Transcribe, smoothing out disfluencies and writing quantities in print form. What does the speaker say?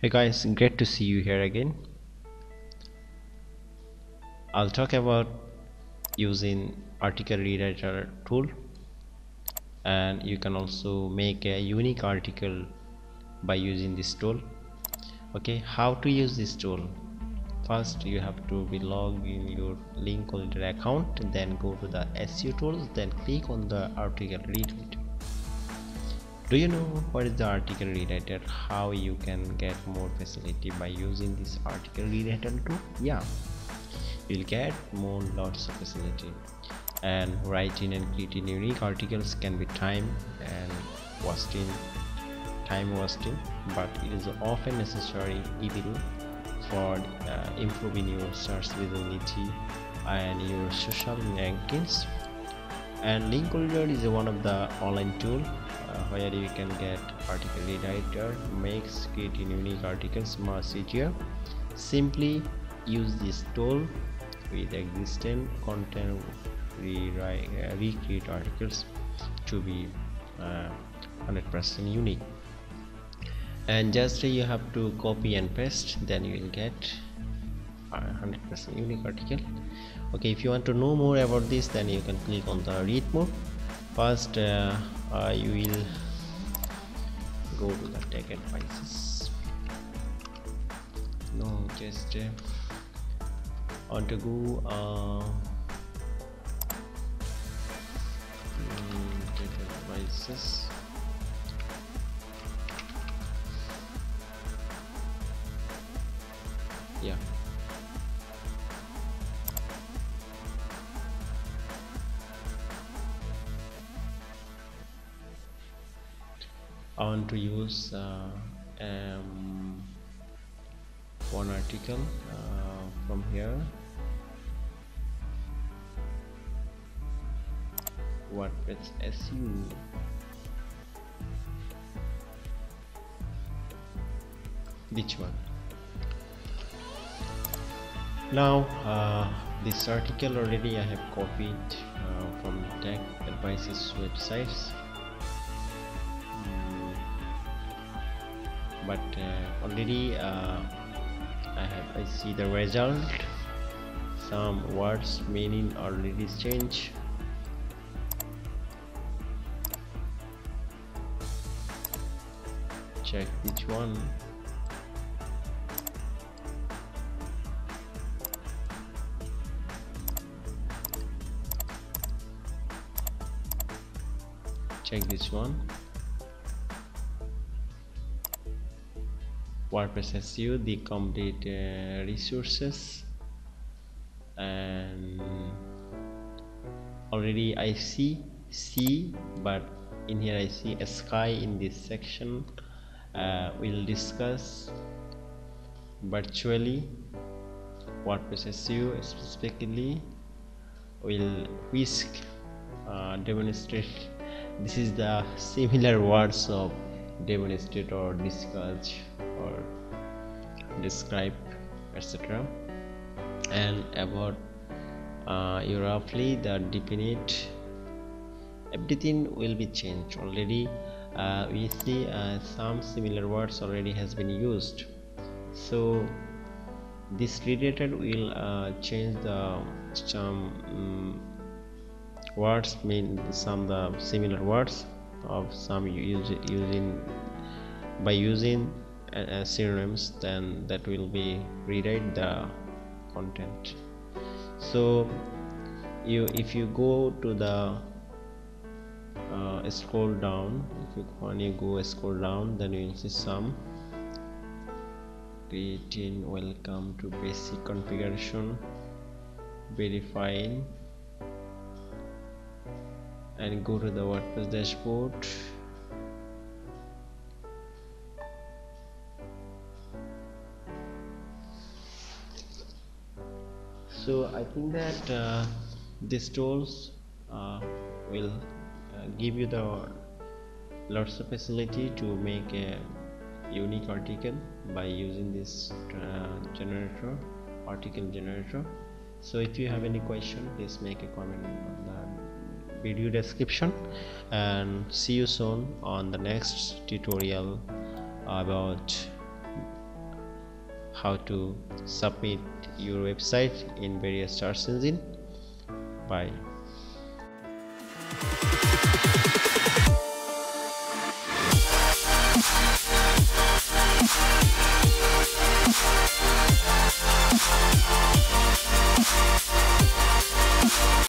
Hey guys, great to see you here again. I'll talk about using article rewriter tool, and you can also make a unique article by using this tool. Okay, how to use this tool? First, you have to be logged in your Linkolider account, then go to the SEO tools, then click on the article rewriter. Do you know what is the article rewriter? How you can get more facility by using this article rewriter tool? Yeah, you'll get more lots of facility, and writing and creating unique articles can be time wasting but it is often necessary evil for improving your search visibility and your social rankings. And Linkolider is one of the online tool where you can get article rewriter, makes creating unique articles much easier. Simply use this tool with existing content, recreate articles to be 100% unique, and just you have to copy and paste, then you will get 100% unique article. Okay, if you want to know more about this, then you can click on the read more. First you will go to the tech advices. No, just want to go tech advices. Yeah, I want to use one article from here, WordPress SEO. Which one? Now this article already I have copied from Tech Advices websites, but already I see the result. Some words meaning already changed. Check which one. Check this one. WordPress SEO, the complete resources, and already I see C, but in here I see a sky in this section. We'll discuss virtually WordPress SEO specifically. Will whisk demonstrate. This is the similar words of demonstrate or discuss or describe, etc. And about you roughly the definite, everything will be changed. Already we see some similar words already has been used, so this related will change the some words, mean some the similar words of some using by using synonyms, then that will be rewrite the content. So if you go to the scroll down, when you go scroll down, then you will see some creating welcome to basic configuration, verifying, and go to the WordPress dashboard. So I think that these tools will give you the lots of facility to make a unique article by using this article generator. So if you have any question, please make a comment on the video description, and see you soon on the next tutorial about how to submit your website in various search engine. Bye.